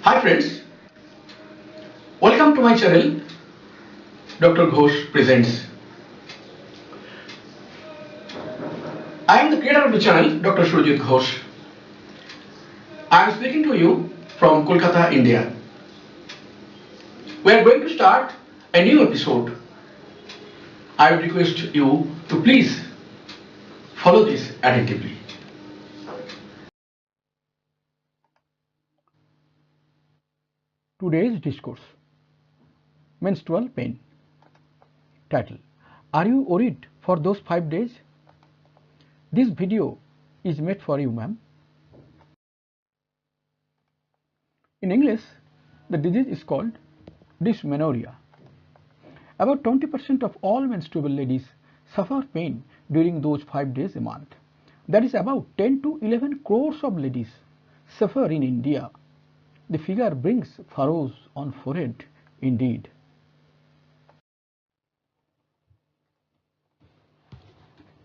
Hi friends, welcome to my channel Dr. Ghosh Presents. I am the creator of the channel Dr. Surjit Ghosh. I am speaking to you from Kolkata, India. We are going to start a new episode. I would request you to please follow this attentively. Today's discourse: menstrual pain. Title: Are you worried for those 5 days? This video is made for you, ma'am. In English, the disease is called dysmenorrhea. About 20% of all menstruable ladies suffer pain during those 5 days a month. That is about 10 to 11 crores of ladies suffer in India. The figure brings furrows on forehead indeed.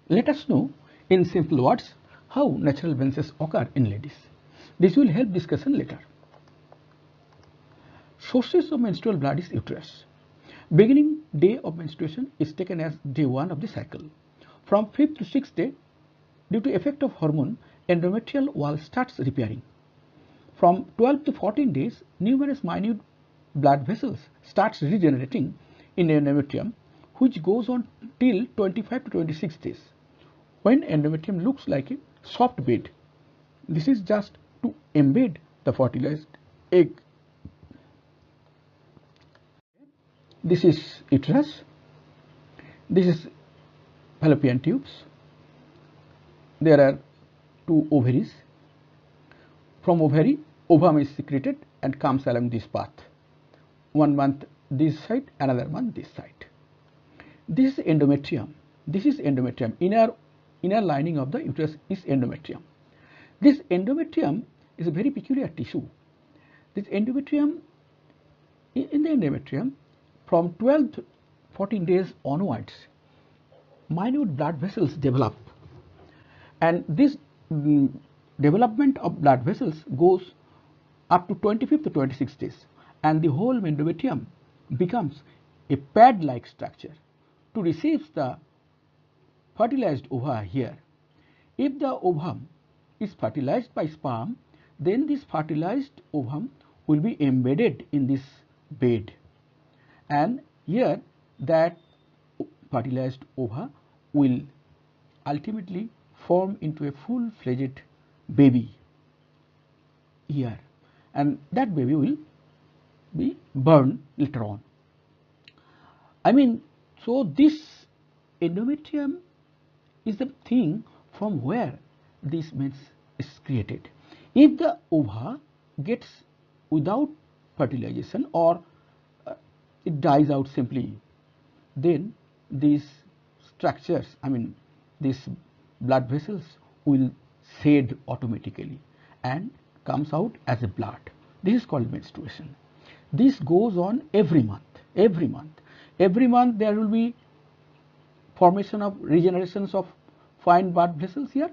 Let us know in simple words how natural menses occur in ladies. This will help discussion later. Sources of menstrual blood is uterus. Beginning day of menstruation is taken as day 1 of the cycle. From 5th to 6th day, due to effect of hormone, endometrial wall starts repairing. From 12 to 14 days, numerous minute blood vessels starts regenerating in endometrium, which goes on till 25 to 26 days, when endometrium looks like a soft bed. This is just to embed the fertilized egg. This is uterus. This is fallopian tubes. There are 2 ovaries. From ovary, ovum is secreted and comes along this path. 1 month this side, another month this side. This is endometrium. This is endometrium. Inner lining of the uterus is endometrium. This endometrium is a very peculiar tissue. This endometrium, in the endometrium, from 12 to 14 days onwards, minute blood vessels develop, and this development of blood vessels goes up to 25th to 26 days, and the whole endometrium becomes a pad-like structure to receive the fertilized ova here. If the ovum is fertilized by sperm, then this fertilized ovum will be embedded in this bed, and here that fertilized ova will ultimately form into a full-fledged baby here, and that baby will be born later on. So this endometrium is the thing from where this mens is created. If the ova gets without fertilization, or it dies out simply, then these structures, these blood vessels will shed automatically and comes out as a blood. This is called menstruation. This goes on every month. Every month there will be formation of regenerations of fine blood vessels here,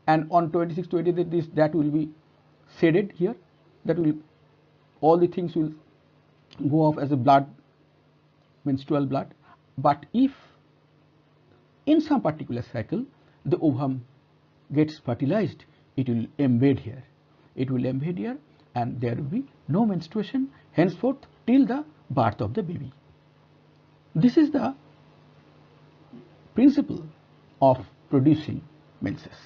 and on 26, 28 that will be shaded here. That will, all the things will go off as a blood, menstrual blood. But if in some particular cycle the ovum gets fertilized, it will embed here. It will embed here, and there will be no menstruation henceforth till the birth of the baby. This is the principle of producing menses.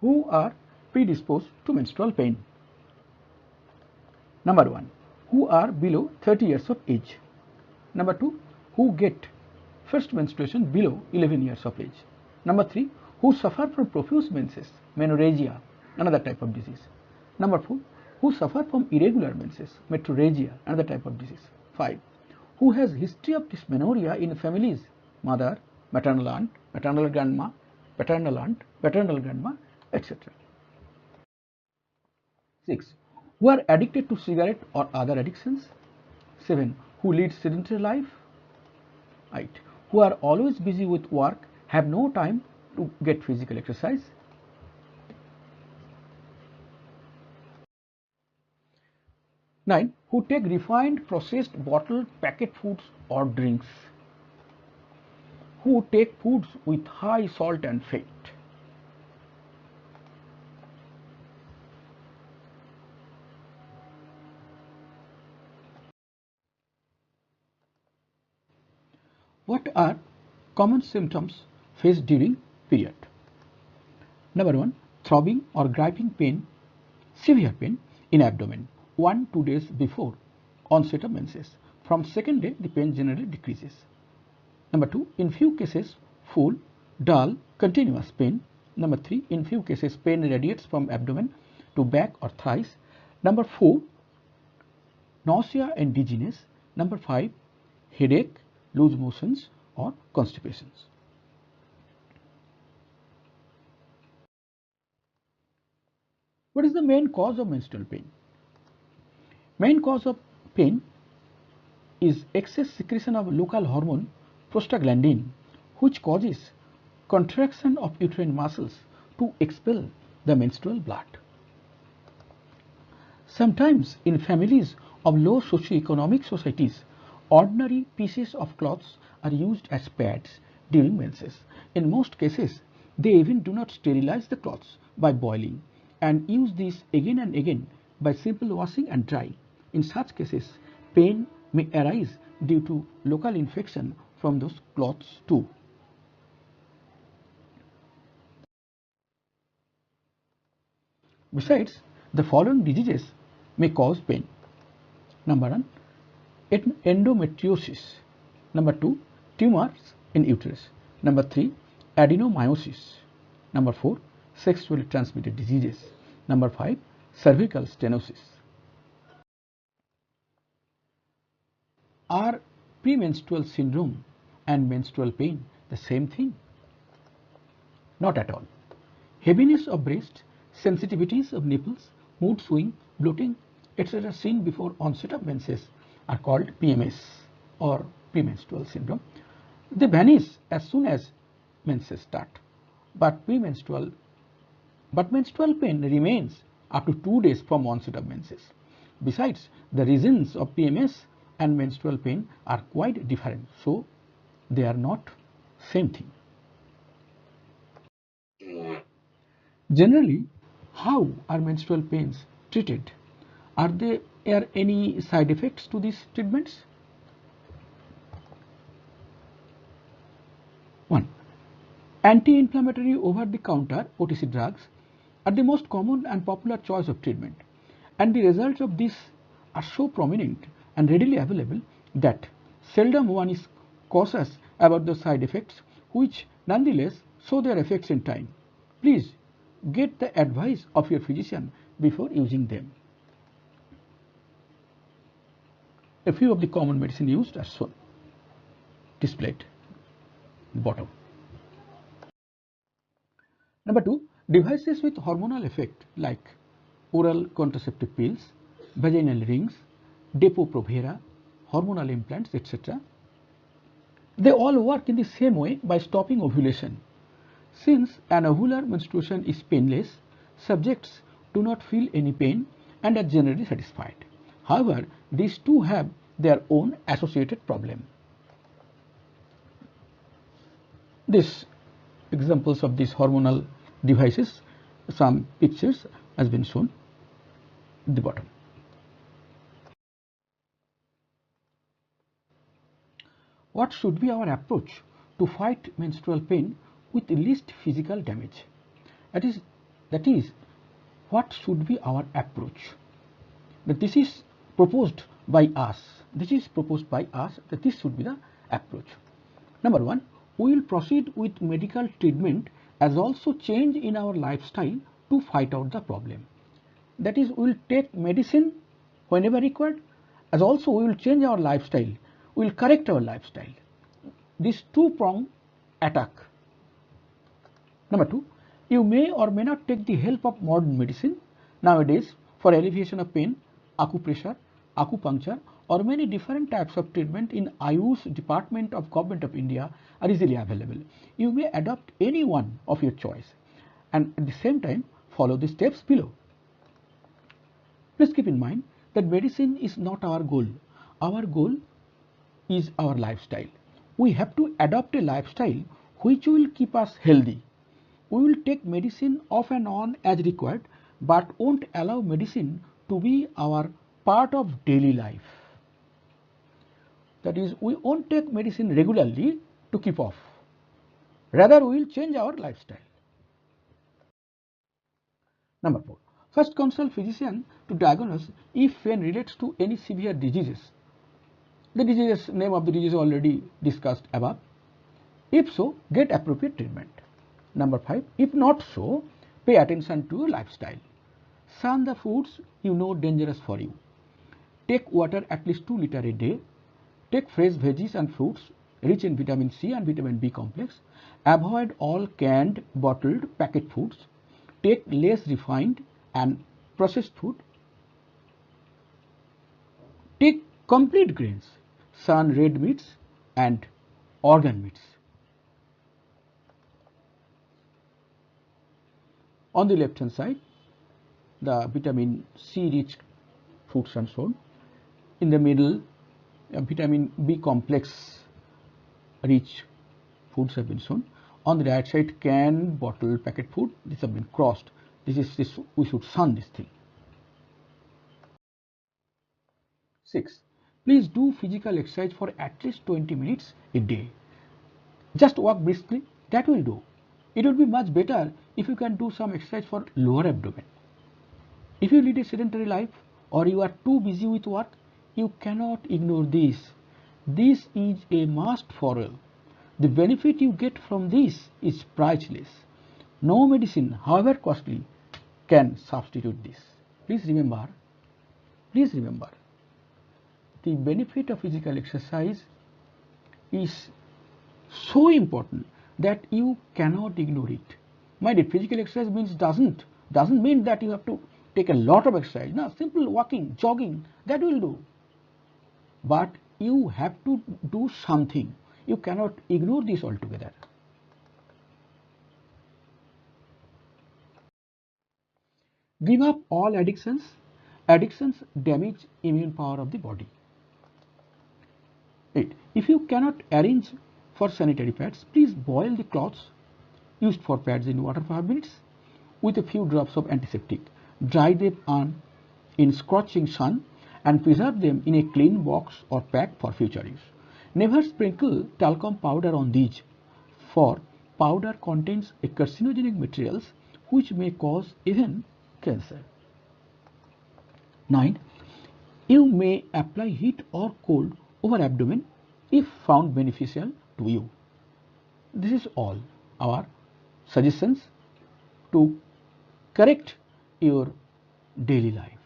Who are predisposed to menstrual pain? Number 1, who are below 30 years of age. Number 2, who get first menstruation below 11 years of age. Number 3, who suffer from profuse menses, menorrhagia, another type of disease. Number 4, who suffer from irregular menses, metrorrhagia, another type of disease. 5, who has history of dysmenorrhea in families, mother, maternal aunt, maternal grandma, paternal aunt, paternal grandma, etc. 6, who are addicted to cigarette or other addictions. 7, who lead sedentary life. 8, who are always busy with work, have no time to get physical exercise. 9. Who take refined, processed, bottled, packet foods or drinks. Who take foods with high salt and fat. What are common symptoms faced during period? Number 1. Throbbing or griping pain, severe pain in abdomen 1-2 days before onset of menses. From second day, the pain generally decreases. Number 2. In few cases, full, dull, continuous pain. Number 3. In few cases, pain radiates from abdomen to back or thighs. Number 4. Nausea and dizziness. Number 5. Headache, loose motions or constipations. What is the main cause of menstrual pain? Main cause of pain is excess secretion of local hormone prostaglandin, which causes contraction of uterine muscles to expel the menstrual blood. Sometimes in families of low socio-economic societies, ordinary pieces of cloths are used as pads during menses. In most cases, they even do not sterilize the cloths by boiling and use these again and again by simple washing and drying. In such cases, pain may arise due to local infection from those cloths too. Besides, the following diseases may cause pain. Number 1, endometriosis. Number 2, tumors in uterus. Number 3, adenomyosis. Number 4, sexually transmitted diseases. Number 5, cervical stenosis. Are premenstrual syndrome and menstrual pain the same thing? Not at all. Heaviness of breast, sensitivities of nipples, mood swing, bloating, etc. seen before onset of menses are called PMS or premenstrual syndrome. They vanish as soon as menses start, but menstrual pain remains up to 2 days from onset of menses. Besides, the reasons of PMS and menstrual pain are quite different, so they are not same thing. Generally, how are menstrual pains treated? Are there any side effects to these treatments? 1. Anti-inflammatory over-the-counter OTC drugs are the most common and popular choice of treatment, and the results of this are so prominent and readily available that seldom one is cautious about the side effects, which nonetheless show their effects in time. Please get the advice of your physician before using them. A few of the common medicine used are shown, displayed bottom. Number 2, devices with hormonal effect like oral contraceptive pills, vaginal rings, Depo-Provera, hormonal implants, etc. They all work in the same way by stopping ovulation. Since an ovular menstruation is painless, subjects do not feel any pain and are generally satisfied. However, these two have their own associated problem. These examples of these hormonal devices, some pictures has been shown at the bottom. What should be our approach to fight menstrual pain with least physical damage? That is, what should be our approach? That this is proposed by us. This should be the approach. Number 1, we will proceed with medical treatment as also change in our lifestyle to fight out the problem. That is, we will take medicine whenever required, as also we will change our lifestyle. We will correct our lifestyle. This two-pronged attack. Number 2, you may or may not take the help of modern medicine. Nowadays, for alleviation of pain, acupressure, acupuncture, or many different types of treatment in Ayush Department of Government of India are easily available. You may adopt any one of your choice and at the same time follow the steps below. Please keep in mind that medicine is not our goal. Our goal is our lifestyle. We have to adopt a lifestyle which will keep us healthy. We will take medicine off and on as required, but won't allow medicine to be our part of daily life. That is, we won't take medicine regularly to keep off. Rather, we will change our lifestyle. Number 4. First, consult physician to diagnose if pain relates to any severe diseases. The name of the disease already discussed above. If so, get appropriate treatment. Number 5. If not so, pay attention to your lifestyle. Shun the foods you know dangerous for you. Take water at least 2 liters a day. Take fresh veggies and fruits rich in vitamin C and vitamin B complex. Avoid all canned, bottled, packet foods. Take less refined and processed food. Take complete grains, shun red meats and organ meats. On the left hand side, the vitamin C rich fruits and so on. In the middle, vitamin B complex rich foods have been shown. On the right side, canned, bottle, packet food, these have been crossed. We should shun this thing. 6. Please do physical exercise for at least 20 minutes a day. Just walk briskly, that will do. It would be much better if you can do some exercise for lower abdomen. If you lead a sedentary life or you are too busy with work, you cannot ignore this. This is a must for all. The benefit you get from this is priceless. No medicine, however costly, can substitute this. Please remember, the benefit of physical exercise is so important that you cannot ignore it. My dear, physical exercise doesn't mean that you have to take a lot of exercise. No, simple walking, jogging, that will do. But you have to do something. You cannot ignore this altogether. Give up all addictions. Addictions damage immune power of the body. 8. If you cannot arrange for sanitary pads, please boil the cloths used for pads in water for 5 minutes with a few drops of antiseptic. Dry them in scorching sun and preserve them in a clean box or pack for future use. Never sprinkle talcum powder on these, for powder contains a carcinogenic materials which may cause even cancer. 9. You may apply heat or cold over abdomen if found beneficial to you. This is all our suggestions to correct your daily life.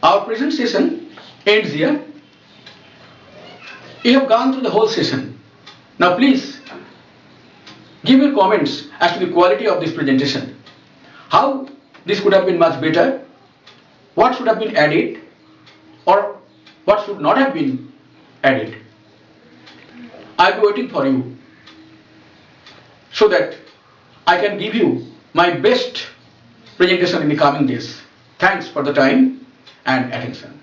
Our present session ends here. You have gone through the whole session. Now please give your comments as to the quality of this presentation. How this could have been much better, what should have been added, or what should not have been added. I will be waiting for you so that I can give you my best presentation in the coming days. Thanks for the time and attention.